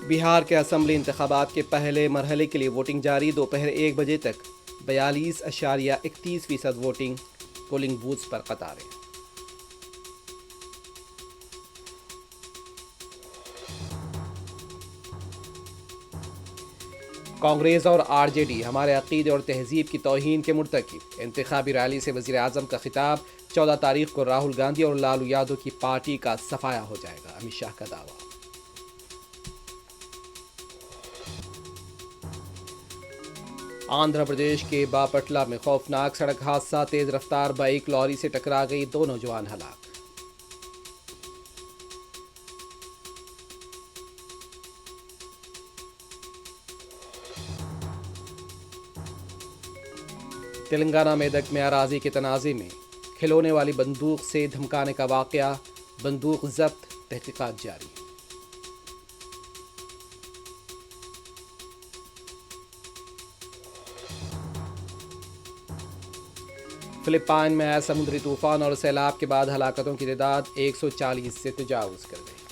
बिहार के असम्बली इंतखाबात के पहले मरहले के लिए वोटिंग जारी। दोपहर 1 बजे तक 42.31% वोटिंग। पोलिंग बूथ्स पर कतारें। कांग्रेस और आरजेडी हमारे अकीदे और तहजीब की तौहीन के मुर्तकिब। इंतखाबी रैली से वज़ीर आज़म का खिताब। 14 तारीख को राहुल गांधी और लालू यादव की पार्टी का सफाया हो जाएगा, अमित शाह का दावा। आंध्र प्रदेश के बापटला में खौफनाक सड़क हादसा। तेज रफ्तार बाइक लॉरी से टकरा गई, 2 नौजवान हलाक। तेलंगाना मेदक में अराजी के तनाज़े में खिलौने वाली बंदूक से धमकाने का वाकया। बंदूक जब्त, तहकीकात जारी। फिलिपाइन में आया समुद्री तूफान और सैलाब के बाद हलाकतों की तादाद 140 से तजावुज़ कर गई।